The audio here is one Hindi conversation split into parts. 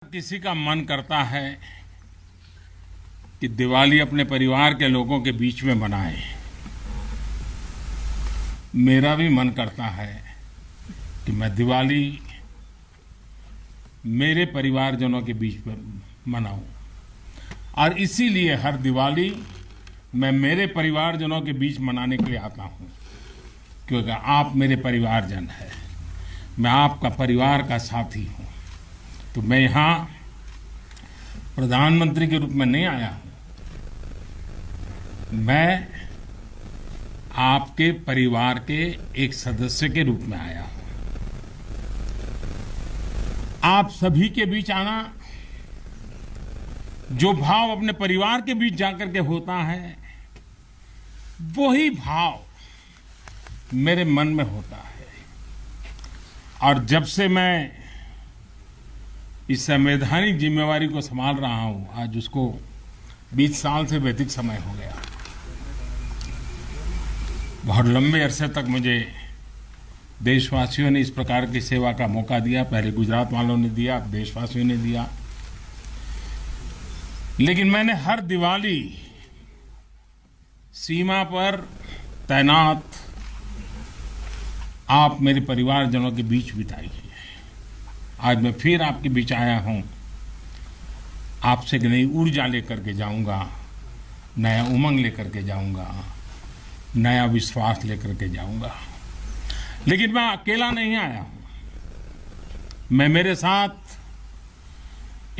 किसी का मन करता है कि दिवाली अपने परिवार के लोगों के बीच में मनाए। मेरा भी मन करता है कि मैं दिवाली मेरे परिवारजनों के बीच में मनाऊं और इसीलिए हर दिवाली मैं मेरे परिवारजनों के बीच मनाने के लिए आता हूं, क्योंकि आप मेरे परिवारजन हैं, मैं आपका परिवार का साथी हूं। तो मैं यहाँ प्रधानमंत्री के रूप में नहीं आया हूं, मैं आपके परिवार के एक सदस्य के रूप में आया हूं। आप सभी के बीच आना, जो भाव अपने परिवार के बीच जाकर के होता है, वही भाव मेरे मन में होता है। और जब से मैं इस संवैधानिक जिम्मेवारी को संभाल रहा हूं, आज उसको 20 साल से भी अधिक समय हो गया। बहुत लंबे अरसे तक मुझे देशवासियों ने इस प्रकार की सेवा का मौका दिया। पहले गुजरात वालों ने दिया, अब देशवासियों ने दिया। लेकिन मैंने हर दिवाली सीमा पर तैनात आप मेरे परिवारजनों के बीच बिताई है। आज मैं फिर आपके बीच आया हूं, आपसे एक नई ऊर्जा लेकर के जाऊंगा, नया उमंग लेकर के जाऊंगा, नया विश्वास लेकर के जाऊंगा। लेकिन मैं अकेला नहीं आया हूं, मैं मेरे साथ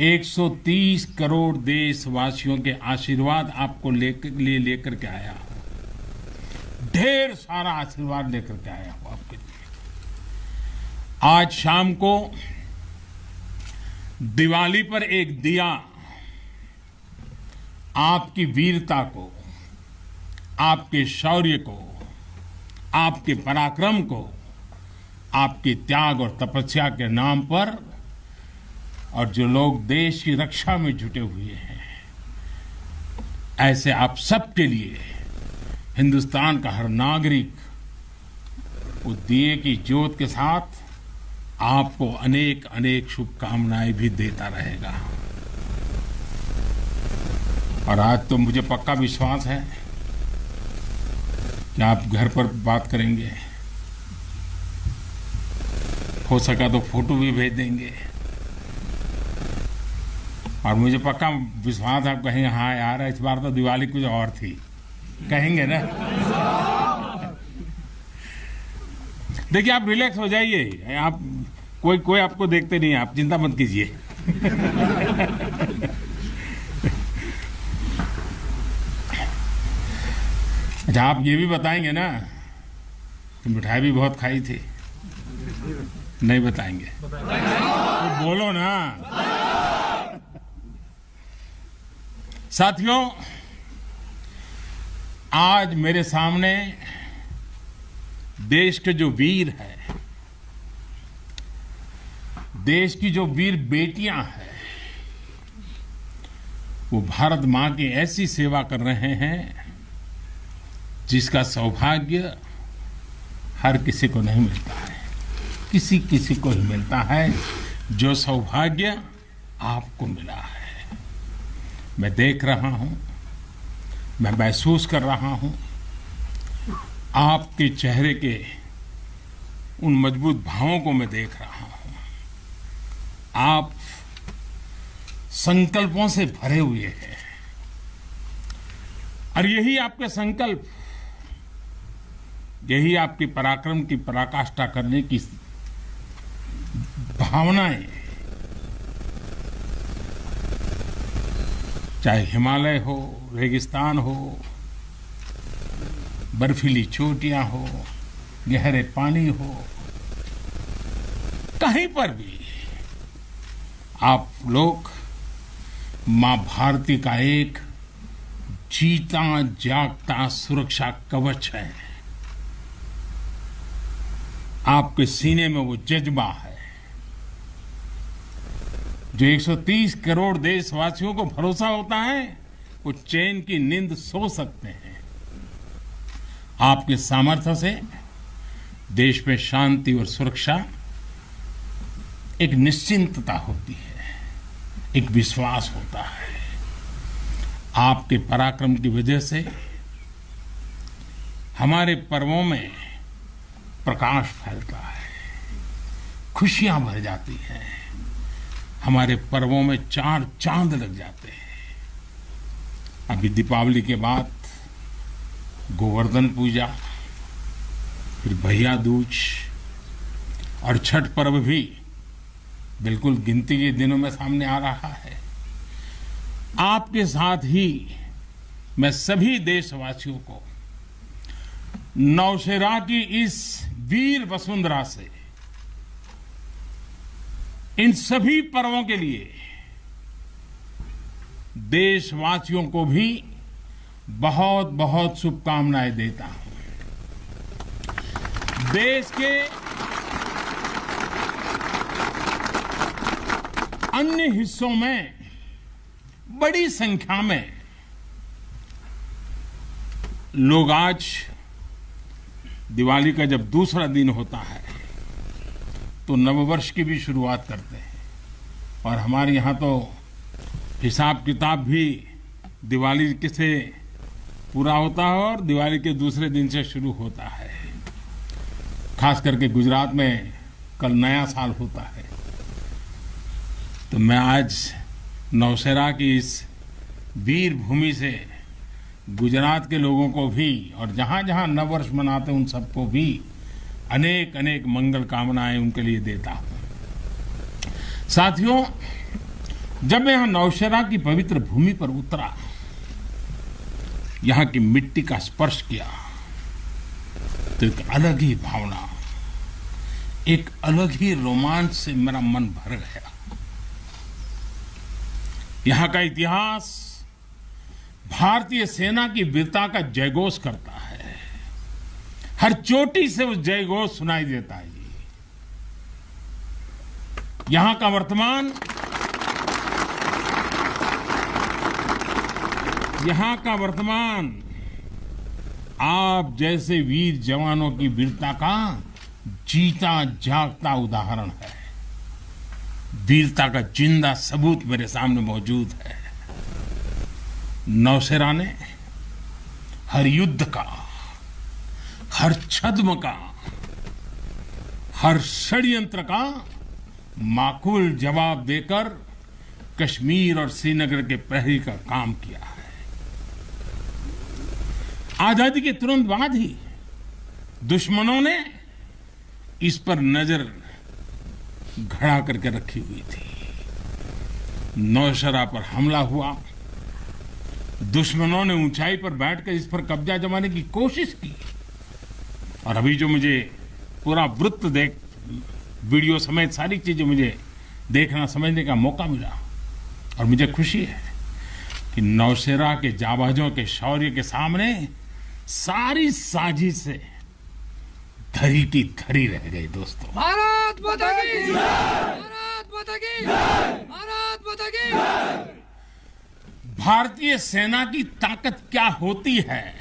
130 करोड़ देशवासियों के आशीर्वाद आपको लेकर के आया हूं। ढेर सारा आशीर्वाद लेकर के आया हूं आपके लिए। आज शाम को दिवाली पर एक दिया आपकी वीरता को, आपके शौर्य को, आपके पराक्रम को, आपके त्याग और तपस्या के नाम पर, और जो लोग देश की रक्षा में जुटे हुए हैं, ऐसे आप सबके लिए हिंदुस्तान का हर नागरिक उस दिए की ज्योत के साथ आपको अनेक अनेक शुभकामनाएं भी देता रहेगा। और आज तो मुझे पक्का विश्वास है कि आप घर पर बात करेंगे, हो सका तो फोटो भी भेज देंगे। और मुझे पक्का विश्वास है आप कहेंगे, हाँ यार इस बार तो दिवाली कुछ और थी, कहेंगे ना। देखिए आप रिलैक्स हो जाइए, आप कोई आपको देखते नहीं है, आप चिंता मत कीजिए। अच्छा, आप ये भी बताएंगे ना कि मिठाई भी बहुत खाई थी? नहीं बताएंगे तो बोलो ना। साथियों, आज मेरे सामने देश के जो वीर हैं, देश की जो वीर बेटियां हैं, वो भारत मां की ऐसी सेवा कर रहे हैं जिसका सौभाग्य हर किसी को नहीं मिलता है। किसी किसी को ही मिलता है जो सौभाग्य आपको मिला है। मैं देख रहा हूं, मैं महसूस कर रहा हूं, आपके चेहरे के उन मजबूत भावों को मैं देख रहा हूं। आप संकल्पों से भरे हुए हैं और यही आपके संकल्प, यही आपकी पराक्रम की पराकाष्ठा करने की भावनाएं, चाहे हिमालय हो, रेगिस्तान हो, बर्फीली चोटियां हो, गहरे पानी हो, कहीं पर भी आप लोग मां भारती का एक जीता जागता सुरक्षा कवच है। आपके सीने में वो जज्बा है जो 130 करोड़ देशवासियों को भरोसा होता है, वो चैन की नींद सो सकते हैं। आपके सामर्थ्य से देश में शांति और सुरक्षा एक निश्चिंतता होती है। एक विश्वास होता है। आपके पराक्रम की वजह से हमारे पर्वों में प्रकाश फैलता है, खुशियां भर जाती हैं, हमारे पर्वों में चार चांद लग जाते हैं। अभी दीपावली के बाद गोवर्धन पूजा, फिर भैया दूज और छठ पर्व भी बिल्कुल गिनती के दिनों में सामने आ रहा है। आपके साथ ही मैं सभी देशवासियों को नौशेरा की इस वीर वसुंधरा से इन सभी पर्वों के लिए देशवासियों को भी बहुत बहुत शुभकामनाएं देता हूं। देश के अन्य हिस्सों में बड़ी संख्या में लोग आज दिवाली का जब दूसरा दिन होता है तो नववर्ष की भी शुरुआत करते हैं, और हमारे यहाँ तो हिसाब किताब भी दिवाली से पूरा होता है और दिवाली के दूसरे दिन से शुरू होता है। खास करके गुजरात में कल नया साल होता है। तो मैं आज नौशेरा की इस वीर भूमि से गुजरात के लोगों को भी और जहां जहां नववर्ष मनाते हैं उन सबको भी अनेक अनेक मंगल कामनाएं उनके लिए देता हूं। साथियों, जब मैं यहां नौशेरा की पवित्र भूमि पर उतरा, यहां की मिट्टी का स्पर्श किया, तो एक अलग ही भावना, एक अलग ही रोमांच से मेरा मन भर गया। यहां का इतिहास भारतीय सेना की वीरता का जयघोष करता है। हर चोटी से उस जयघोष सुनाई देता है। यहां का वर्तमान आप जैसे वीर जवानों की वीरता का जीता जागता उदाहरण है। वीरता का जिंदा सबूत मेरे सामने मौजूद है। नौशेरा ने हर युद्ध का, हर छद्म का, हर षड्यंत्र का माकूल जवाब देकर कश्मीर और श्रीनगर के प्रहरी का काम किया है। आजादी के तुरंत बाद ही दुश्मनों ने इस पर नजर घड़ा करके रखी हुई थी। नौशेरा पर हमला हुआ, दुश्मनों ने ऊंचाई पर बैठकर इस पर कब्जा जमाने की कोशिश की, और अभी जो मुझे पूरा वृत्त वीडियो समेत सारी चीजें मुझे देखना समझने का मौका मिला, और मुझे खुशी है कि नौशेरा के जाबाजों के शौर्य के सामने सारी साजिश से धरी की धरी रह गई। दोस्तों, भारत माता की, भारत माता की, भारत माता की। भारतीय सेना की ताकत क्या होती है,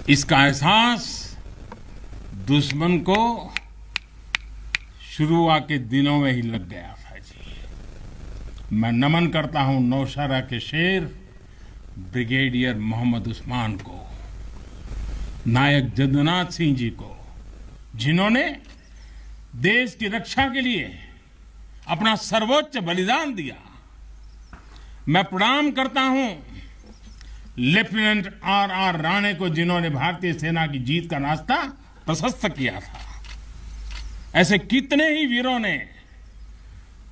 इसका एहसास दुश्मन को शुरुआत के दिनों में ही लग गया था जी। मैं नमन करता हूं नौशेरा के शेर ब्रिगेडियर मोहम्मद उस्मान को, नायक जदुनाथ सिंह जी को, जिन्होंने देश की रक्षा के लिए अपना सर्वोच्च बलिदान दिया। मैं प्रणाम करता हूं लेफ्टिनेंट आर राणे को, जिन्होंने भारतीय सेना की जीत का रास्ता प्रशस्त किया था। ऐसे कितने ही वीरों ने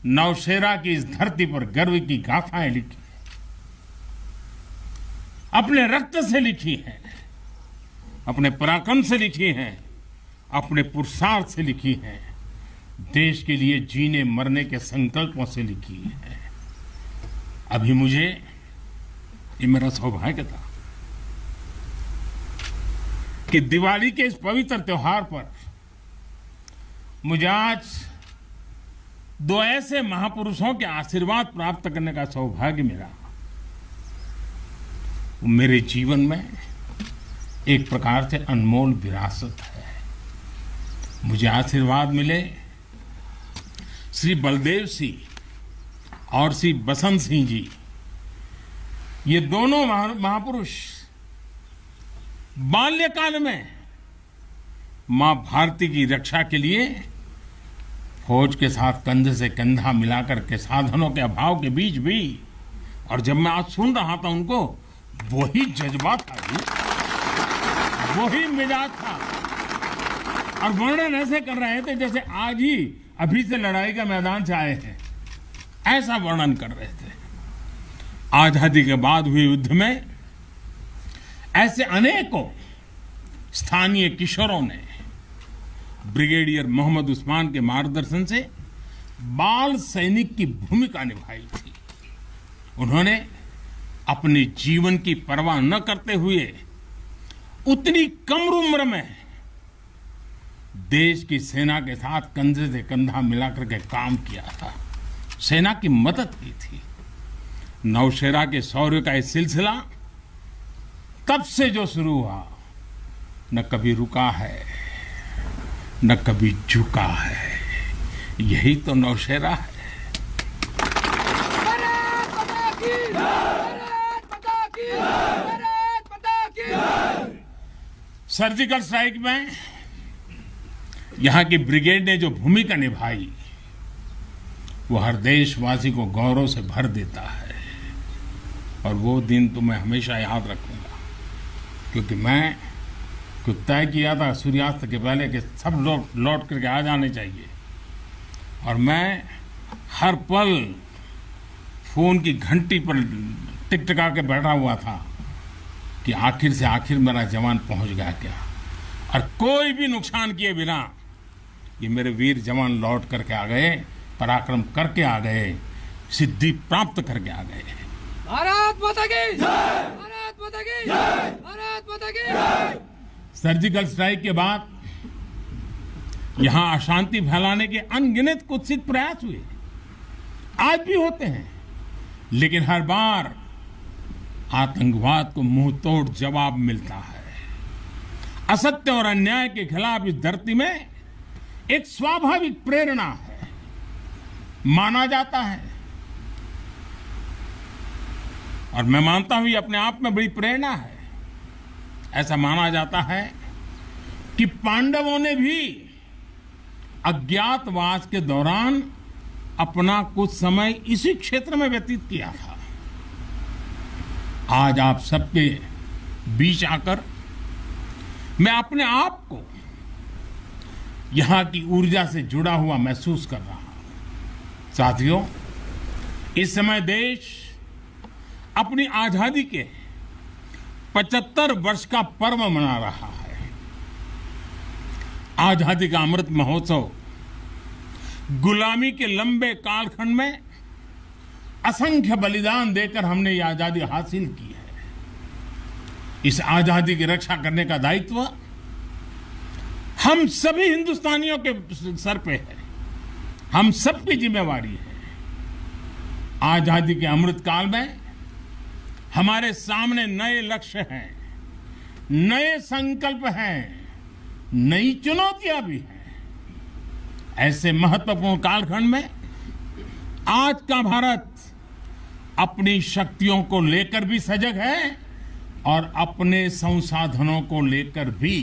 नौशेरा की इस धरती पर गर्व की गाथाएं लिखी, अपने रक्त से लिखी हैं, अपने पराक्रम से लिखी हैं, अपने पुरुषार्थ से लिखी हैं, देश के लिए जीने मरने के संकल्पों से लिखी है। अभी मुझे, ये मेरा सौभाग्य था कि दिवाली के इस पवित्र त्योहार पर मुझे आज दो ऐसे महापुरुषों के आशीर्वाद प्राप्त करने का सौभाग्य मिला। मेरे जीवन में एक प्रकार से अनमोल विरासत है। मुझे आशीर्वाद मिले श्री बलदेव सिंह और श्री बसंत सिंह जी, ये दोनों महापुरुष बाल्यकाल में मां भारती की रक्षा के लिए फौज के साथ कंधे से कंधा मिलाकर के साधनों के अभाव के बीच भी, और जब मैं आज सुन रहा था उनको, वही जज्बा था जी, वही मिजाज था, और वर्णन ऐसे कर रहे थे जैसे आज ही अभी से लड़ाई का मैदान से आए हैं, ऐसा वर्णन कर रहे थे। आजादी के बाद हुए युद्ध में ऐसे अनेकों स्थानीय किशोरों ने ब्रिगेडियर मोहम्मद उस्मान के मार्गदर्शन से बाल सैनिक की भूमिका निभाई थी। उन्होंने अपने जीवन की परवाह न करते हुए उतनी कम उम्र में देश की सेना के साथ कंधे से कंधा मिलाकर के काम किया था, सेना की मदद की थी। नौशेरा के शौर्य का ये सिलसिला तब से जो शुरू हुआ, न कभी रुका है न कभी झुका है। यही तो नौशेरा है। भारत माता की जय! भारत माता की जय! भारत माता की जय! सर्जिकल स्ट्राइक में यहां की ब्रिगेड ने जो भूमिका निभाई, वो हर देशवासी को गौरव से भर देता है। और वो दिन तो मैं हमेशा याद रखूंगा, क्योंकि मैं कुछ तय किया था सूर्यास्त के पहले कि सब लोग लौट करके आ जाने चाहिए, और मैं हर पल फोन की घंटी पर टिकटिका के बैठा हुआ था कि आखिर से आखिर मेरा जवान पहुंच गया क्या, और कोई भी नुकसान किए बिना ये मेरे वीर जवान लौट करके आ गए, पराक्रम करके आ गए, सिद्धि प्राप्त करके आ गए। भारत माता की जय! भारत माता की जय! भारत माता की जय! सर्जिकल स्ट्राइक के बाद यहां अशांति फैलाने के अनगिनत कुत्सित प्रयास हुए, आज भी होते हैं, लेकिन हर बार आतंकवाद को मुंह तोड़ जवाब मिलता है। असत्य और अन्याय के खिलाफ इस धरती में एक स्वाभाविक प्रेरणा है, माना जाता है, और मैं मानता हूं ये अपने आप में बड़ी प्रेरणा है। ऐसा माना जाता है कि पांडवों ने भी अज्ञातवास के दौरान अपना कुछ समय इसी क्षेत्र में व्यतीत किया था। आज आप सबके बीच आकर मैं अपने आप को यहां की ऊर्जा से जुड़ा हुआ महसूस कर रहा हूं। साथियों, इस समय देश अपनी आजादी के 75 वर्ष का पर्व मना रहा है। आजादी का अमृत महोत्सव गुलामी के लंबे कालखंड में असंख्य बलिदान देकर हमने ये आजादी हासिल की है। इस आजादी की रक्षा करने का दायित्व हम सभी हिंदुस्तानियों के सर पे है, हम सबकी जिम्मेवारी है। आजादी के अमृत काल में हमारे सामने नए लक्ष्य हैं, नए संकल्प हैं, नई चुनौतियां भी हैं। ऐसे महत्वपूर्ण कालखंड में आज का भारत अपनी शक्तियों को लेकर भी सजग है और अपने संसाधनों को लेकर भी।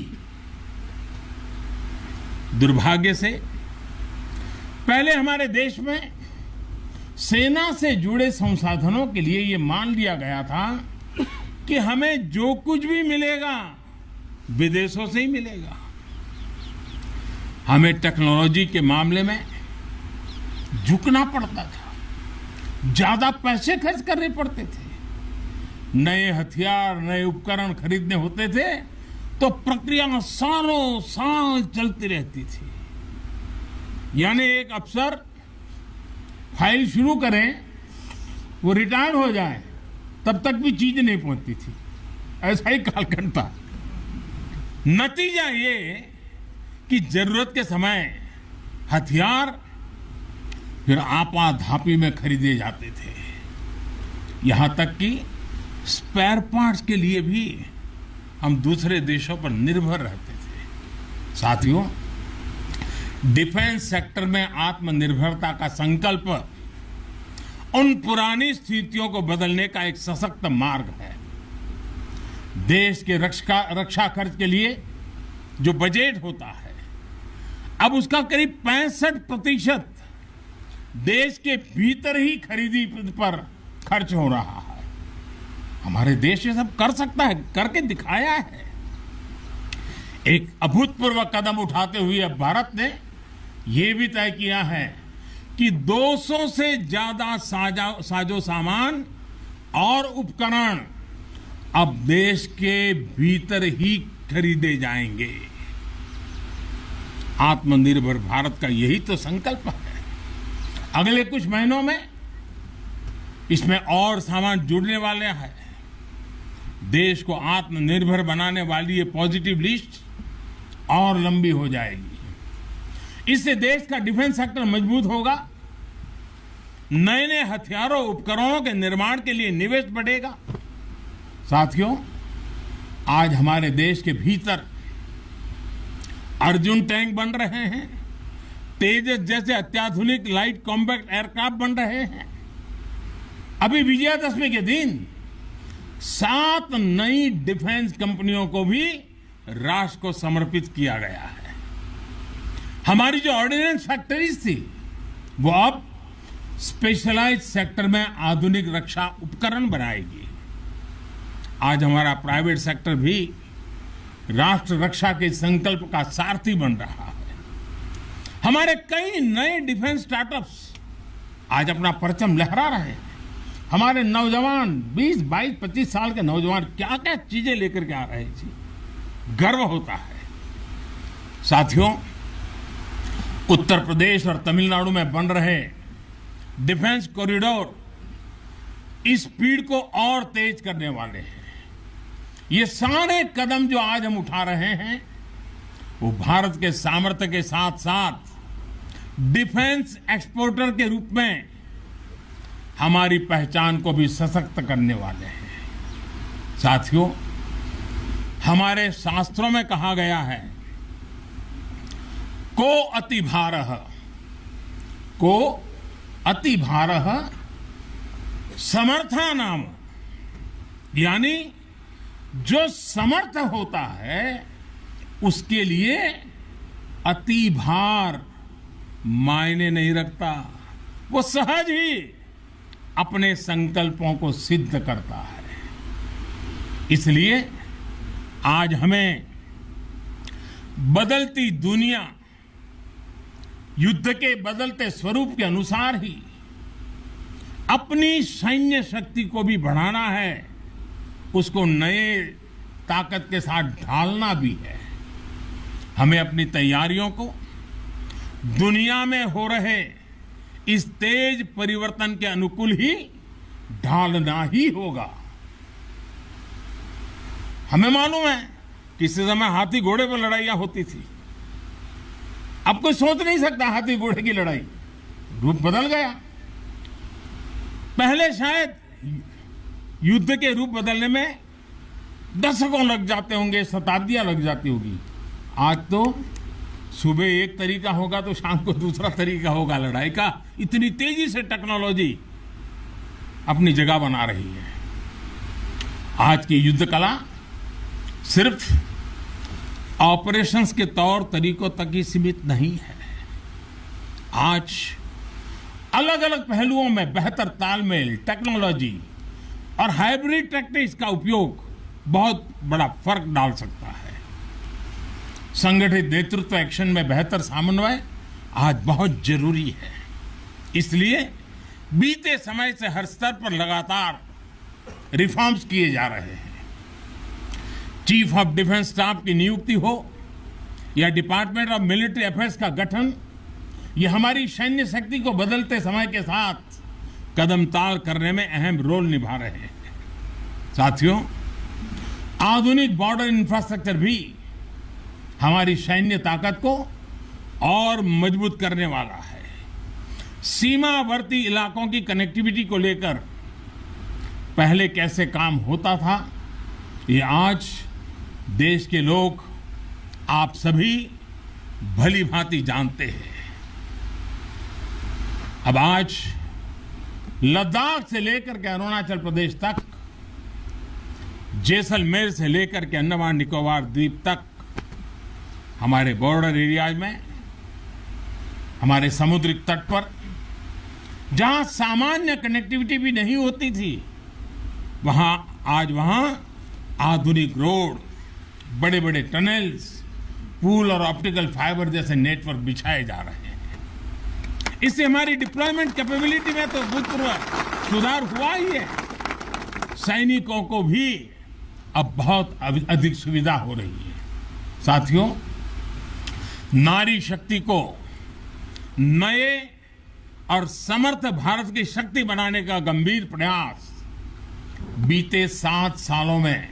दुर्भाग्य से पहले हमारे देश में सेना से जुड़े संसाधनों के लिए ये मान लिया गया था कि हमें जो कुछ भी मिलेगा विदेशों से ही मिलेगा। हमें टेक्नोलॉजी के मामले में झुकना पड़ता था, ज्यादा पैसे खर्च करने पड़ते थे। नए हथियार, नए उपकरण खरीदने होते थे तो प्रक्रिया सालों साल चलती रहती थी। यानी एक अफसर फाइल शुरू करें, वो रिटायर हो जाए, तब तक भी चीज नहीं पहुंचती थी। ऐसा ही कालखंड था। नतीजा ये कि जरूरत के समय हथियार फिर आपाधापी में खरीदे जाते थे। यहां तक कि स्पेयर पार्ट्स के लिए भी हम दूसरे देशों पर निर्भर रहते थे। साथियों, डिफेंस सेक्टर में आत्मनिर्भरता का संकल्प उन पुरानी स्थितियों को बदलने का एक सशक्त मार्ग है। देश के रक्षा खर्च के लिए जो बजट होता है, अब उसका करीब 65% देश के भीतर ही खरीदी पर खर्च हो रहा है। हमारे देश ये सब कर सकता है, करके दिखाया है। एक अभूतपूर्व कदम उठाते हुए अब भारत ने यह भी तय किया है कि 200 से ज्यादा साजो सामान और उपकरण अब देश के भीतर ही खरीदे जाएंगे। आत्मनिर्भर भारत का यही तो संकल्प है। अगले कुछ महीनों में इसमें और सामान जुड़ने वाले हैं। देश को आत्मनिर्भर बनाने वाली ये पॉजिटिव लिस्ट और लंबी हो जाएगी। इससे देश का डिफेंस सेक्टर मजबूत होगा, नए नए हथियारों उपकरणों के निर्माण के लिए निवेश बढ़ेगा। साथियों, आज हमारे देश के भीतर अर्जुन टैंक बन रहे हैं, तेजस जैसे अत्याधुनिक लाइट कॉम्बैक्ट एयरक्राफ्ट बन रहे हैं। अभी विजयादशमी के दिन 7 नई डिफेंस कंपनियों को भी राष्ट्र को समर्पित किया गया है। हमारी जो ऑर्डिनेंस फैक्ट्रीज थी वो अब स्पेशलाइज्ड सेक्टर में आधुनिक रक्षा उपकरण बनाएगी। आज हमारा प्राइवेट सेक्टर भी राष्ट्र रक्षा के संकल्प का सारथी बन रहा है। हमारे कई नए डिफेंस स्टार्टअप्स आज अपना परचम लहरा रहे हैं। हमारे नौजवान 20, 22, 25 साल के नौजवान क्या क्या चीजें लेकर के आ रहे हैं, गर्व होता है। साथियों, उत्तर प्रदेश और तमिलनाडु में बन रहे डिफेंस कॉरिडोर इस स्पीड को और तेज करने वाले हैं। ये सारे कदम जो आज हम उठा रहे हैं वो भारत के सामर्थ्य के साथ साथ डिफेंस एक्सपोर्टर के रूप में हमारी पहचान को भी सशक्त करने वाले हैं। साथियों, हमारे शास्त्रों में कहा गया है, को अति भारः समर्था नाम, यानी जो समर्थ होता है उसके लिए अति भार मायने नहीं रखता, वो सहज ही अपने संकल्पों को सिद्ध करता है। इसलिए आज हमें बदलती दुनिया, युद्ध के बदलते स्वरूप के अनुसार ही अपनी सैन्य शक्ति को भी बढ़ाना है, उसको नए ताकत के साथ ढालना भी है। हमें अपनी तैयारियों को दुनिया में हो रहे इस तेज परिवर्तन के अनुकूल ही ढालना ही होगा। हमें मालूम है कि इस समय हाथी घोड़े पर लड़ाइयां होती थी। अब कोई सोच नहीं सकता हाथी घोड़े की लड़ाई, रूप बदल गया। पहले शायद युद्ध के रूप बदलने में दशकों लग जाते होंगे, शताब्दियां लग जाती होगी। आज तो सुबह एक तरीका होगा तो शाम को दूसरा तरीका होगा लड़ाई का। इतनी तेजी से टेक्नोलॉजी अपनी जगह बना रही है। आज की युद्ध कला सिर्फ ऑपरेशंस के तौर तरीकों तक ही सीमित नहीं है। आज अलग अलग पहलुओं में बेहतर तालमेल, टेक्नोलॉजी और हाइब्रिड टैक्टिक्स का उपयोग बहुत बड़ा फर्क डाल सकता है। संगठित नेतृत्व एक्शन में बेहतर समन्वय आज बहुत जरूरी है। इसलिए बीते समय से हर स्तर पर लगातार रिफॉर्म्स किए जा रहे हैं। चीफ ऑफ डिफेंस स्टाफ की नियुक्ति हो या डिपार्टमेंट ऑफ मिलिट्री अफेयर्स का गठन, ये हमारी सैन्य शक्ति को बदलते समय के साथ कदम ताल करने में अहम रोल निभा रहे हैं। साथियों, आधुनिक बॉर्डर इंफ्रास्ट्रक्चर भी हमारी सैन्य ताकत को और मजबूत करने वाला है। सीमावर्ती इलाकों की कनेक्टिविटी को लेकर पहले कैसे काम होता था, ये आज देश के लोग, आप सभी भली भांति जानते हैं। अब आज लद्दाख से लेकर के अरुणाचल प्रदेश तक, जैसलमेर से लेकर के अंडमान निकोबार द्वीप तक, हमारे बॉर्डर एरियाज में, हमारे समुद्रिक तट पर जहां सामान्य कनेक्टिविटी भी नहीं होती थी, आज वहां आधुनिक रोड, बड़े बड़े टनल्स, पूल और ऑप्टिकल फाइबर जैसे नेटवर्क बिछाए जा रहे हैं। इससे हमारी डिप्लॉयमेंट कैपेबिलिटी में तो भूतपूर्व सुधार हुआ ही है। सैनिकों को भी अब बहुत अधिक सुविधा हो रही है। साथियों, नारी शक्ति को नए और समर्थ भारत की शक्ति बनाने का गंभीर प्रयास बीते 7 सालों में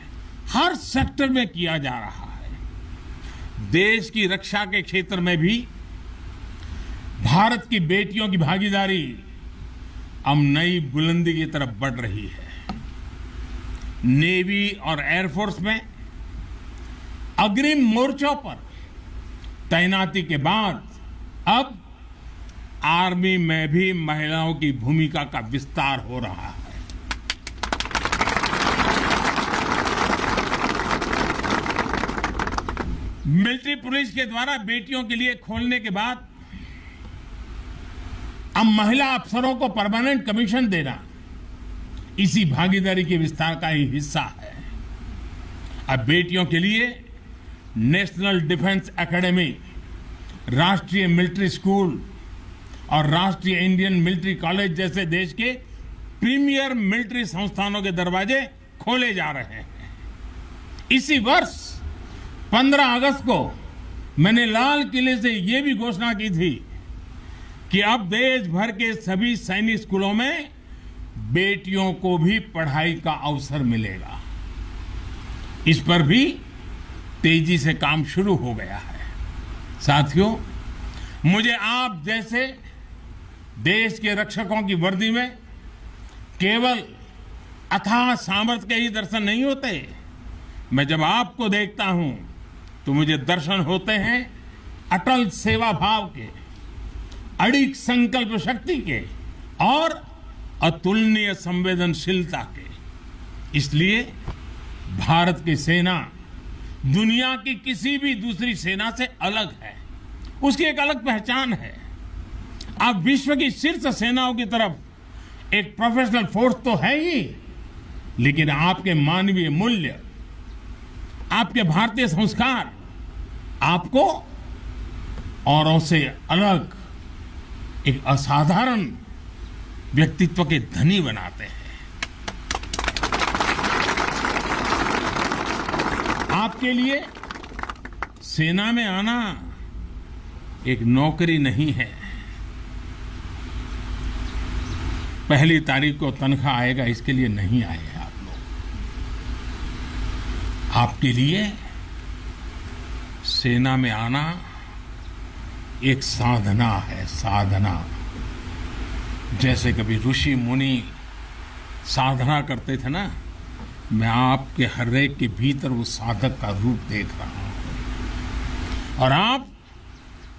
हर सेक्टर में किया जा रहा है। देश की रक्षा के क्षेत्र में भी भारत की बेटियों की भागीदारी अब नई बुलंदी की तरफ बढ़ रही है। नेवी और एयरफोर्स में अग्रिम मोर्चों पर तैनाती के बाद अब आर्मी में भी महिलाओं की भूमिका का विस्तार हो रहा है। मिलिट्री पुलिस के द्वारा बेटियों के लिए खोलने के बाद अब महिला अफसरों को परमानेंट कमीशन देना इसी भागीदारी के विस्तार का ही हिस्सा है। अब बेटियों के लिए नेशनल डिफेंस एकेडमी, राष्ट्रीय मिलिट्री स्कूल और राष्ट्रीय इंडियन मिलिट्री कॉलेज जैसे देश के प्रीमियर मिलिट्री संस्थानों के दरवाजे खोले जा रहे हैं। इसी वर्ष 15 अगस्त को मैंने लाल किले से यह भी घोषणा की थी कि अब देश भर के सभी सैनिक स्कूलों में बेटियों को भी पढ़ाई का अवसर मिलेगा। इस पर भी तेजी से काम शुरू हो गया है। साथियों, मुझे आप जैसे देश के रक्षकों की वर्दी में केवल अथाह सामर्थ्य के ही दर्शन नहीं होते। मैं जब आपको देखता हूं तो मुझे दर्शन होते हैं अटल सेवा भाव के, अडिग संकल्प शक्ति के और अतुलनीय संवेदनशीलता के। इसलिए भारत की सेना दुनिया की किसी भी दूसरी सेना से अलग है। उसकी एक अलग पहचान है। आप विश्व की शीर्ष सेनाओं की तरफ एक प्रोफेशनल फोर्स तो है ही, लेकिन आपके मानवीय मूल्य, आपके भारतीय संस्कार आपको औरों से अलग एक असाधारण व्यक्तित्व के धनी बनाते हैं। आपके लिए सेना में आना एक नौकरी नहीं है। पहली तारीख को तनख्वाह आएगा इसके लिए नहीं आए हैं आप लोग। आपके लिए सेना में आना एक साधना है, साधना। जैसे कभी ऋषि मुनि साधना करते थे ना, मैं आपके हर एक के भीतर वो साधक का रूप देख रहा हूं। और आप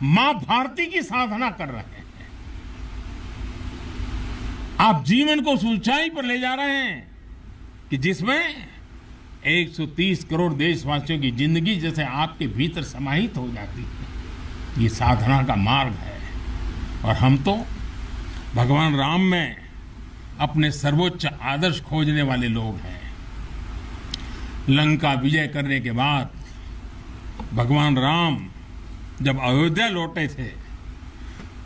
मां भारती की साधना कर रहे हैं। आप जीवन को उस ऊंचाई पर ले जा रहे हैं कि जिसमें 130 करोड़ देशवासियों की जिंदगी जैसे आपके भीतर समाहित हो जाती है। ये साधना का मार्ग है। और हम तो भगवान राम में अपने सर्वोच्च आदर्श खोजने वाले लोग हैं। लंका विजय करने के बाद भगवान राम जब अयोध्या लौटे थे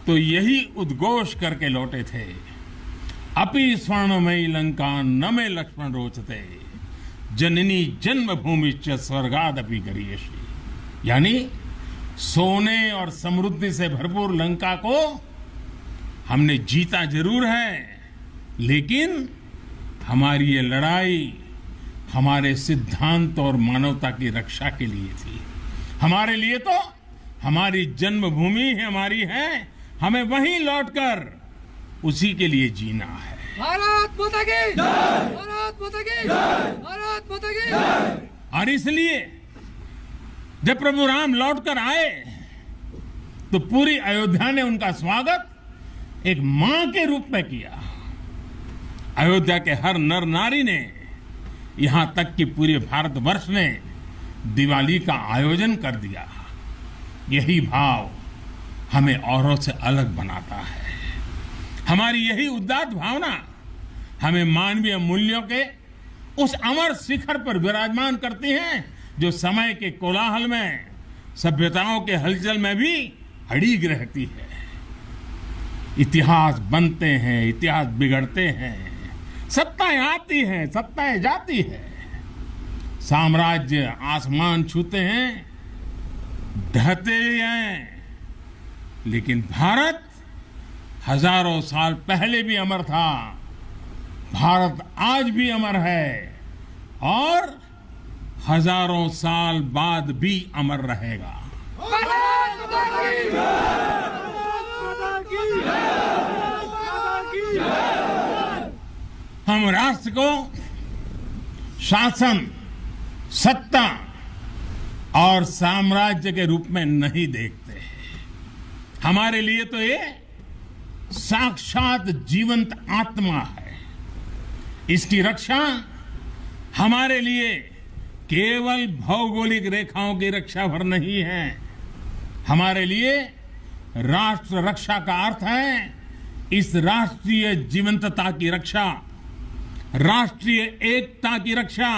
तो यही उद्घोष करके लौटे थे, अपि स्वर्णमयी लंका न मे लक्ष्मण रोचते, जननी जन्मभूमिश्च स्वर्गादपि गरीयसी। यानी सोने और समृद्धि से भरपूर लंका को हमने जीता जरूर है, लेकिन हमारी ये लड़ाई हमारे सिद्धांत और मानवता की रक्षा के लिए थी। हमारे लिए तो हमारी जन्मभूमि ही हमारी है, हमें वहीं लौटकर उसी के लिए जीना है। भारत माता की जय, भारत माता की जय, भारत माता की जय। और इसलिए जब प्रभु राम लौटकर आए तो पूरी अयोध्या ने उनका स्वागत एक मां के रूप में किया। अयोध्या के हर नर नारी ने, यहां तक कि पूरे भारतवर्ष ने दिवाली का आयोजन कर दिया। यही भाव हमें औरों से अलग बनाता है। हमारी यही उदात्त भावना हमें मानवीय मूल्यों के उस अमर शिखर पर विराजमान करती हैं जो समय के कोलाहल में, सभ्यताओं के हलचल में भी अड़िग रहती है। इतिहास बनते हैं, इतिहास बिगड़ते हैं, सत्ताएं आती हैं, सत्ताएं जाती है, साम्राज्य आसमान छूते हैं, ढहते हैं, लेकिन भारत हजारों साल पहले भी अमर था, भारत आज भी अमर है और हजारों साल बाद भी अमर रहेगा। हम राष्ट्र को शासन, सत्ता और साम्राज्य के रूप में नहीं देखते। हमारे लिए तो ये साक्षात जीवंत आत्मा है। इसकी रक्षा हमारे लिए केवल भौगोलिक रेखाओं की रक्षा भर नहीं है। हमारे लिए राष्ट्र रक्षा का अर्थ है इस राष्ट्रीय जीवंतता की रक्षा, राष्ट्रीय एकता की रक्षा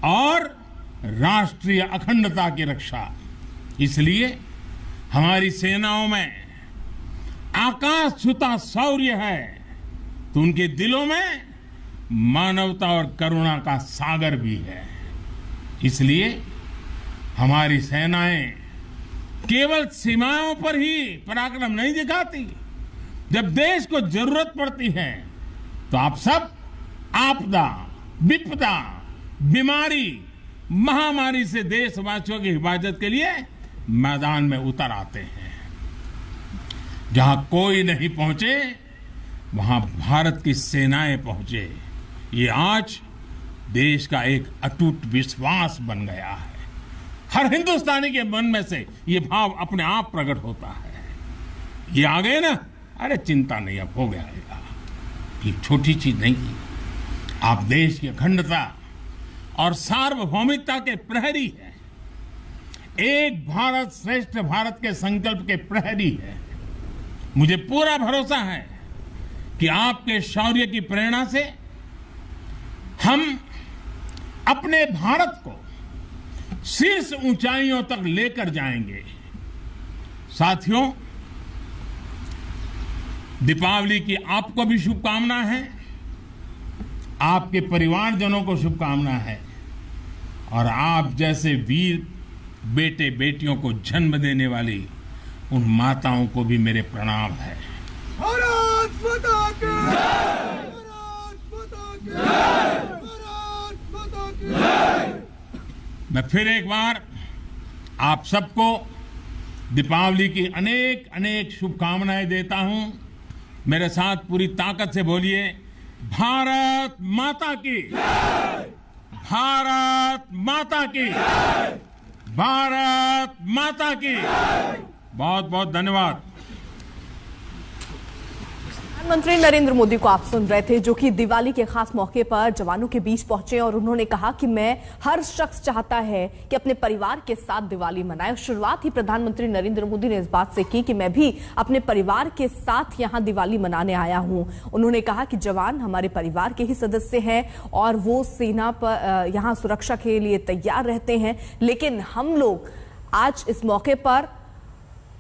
और राष्ट्रीय अखंडता की रक्षा। इसलिए हमारी सेनाओं में आकाश छूता शौर्य है तो उनके दिलों में मानवता और करुणा का सागर भी है। इसलिए हमारी सेनाएं केवल सीमाओं पर ही पराक्रम नहीं दिखाती। जब देश को जरूरत पड़ती है तो आप सब आपदा, विपदा, बीमारी, महामारी से देशवासियों की हिफाजत के लिए मैदान में उतर आते हैं। जहां कोई नहीं पहुंचे वहां भारत की सेनाएं पहुंचे। ये आज देश का एक अटूट विश्वास बन गया है। हर हिंदुस्तानी के मन में से ये भाव अपने आप प्रकट होता है। ये आ गए ना, अरे चिंता नहीं, अब हो गया। ये छोटी चीज नहीं है। आप देश की अखंडता और सार्वभौमिकता के प्रहरी हैं। एक भारत श्रेष्ठ भारत के संकल्प के प्रहरी हैं। मुझे पूरा भरोसा है कि आपके शौर्य की प्रेरणा से हम अपने भारत को शीर्ष ऊंचाइयों तक लेकर जाएंगे। साथियों, दीपावली की आपको भी शुभकामना है, आपके परिवारजनों को शुभकामना है और आप जैसे वीर बेटे बेटियों को जन्म देने वाली उन माताओं को भी मेरे प्रणाम है। भारत माता की जय! भारत माता की जय! भारत माता की जय! मैं फिर एक बार आप सबको दीपावली की अनेक अनेक शुभकामनाएं देता हूं। मेरे साथ पूरी ताकत से बोलिए, भारत माता की जय! भारत माता की जय! भारत माता की जय! बहुत बहुत धन्यवाद। प्रधानमंत्री नरेंद्र मोदी को आप सुन रहे थे, जो कि दिवाली के खास मौके पर जवानों के बीच पहुंचे और उन्होंने कहा कि मैं हर शख्स चाहता है कि अपने परिवार के साथ दिवाली मनाए। शुरुआत ही प्रधानमंत्री नरेंद्र मोदी ने इस बात से की कि मैं भी अपने परिवार के साथ यहां दिवाली मनाने आया हूं। उन्होंने कहा कि जवान हमारे परिवार के ही सदस्य हैं और वो सेना पर यहां सुरक्षा के लिए तैयार रहते हैं, लेकिन हम लोग आज इस मौके पर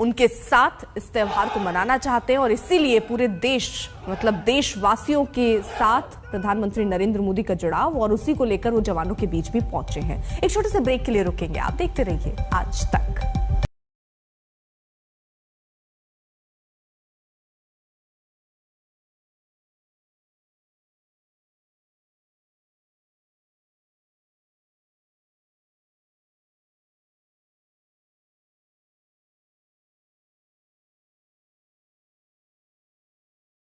उनके साथ इस त्योहार को मनाना चाहते हैं और इसीलिए पूरे देश, मतलब देशवासियों के साथ प्रधानमंत्री नरेंद्र मोदी का जुड़ाव और उसी को लेकर वो जवानों के बीच भी पहुंचे हैं। एक छोटे से ब्रेक के लिए रुकेंगे, आप देखते रहिए आज तक।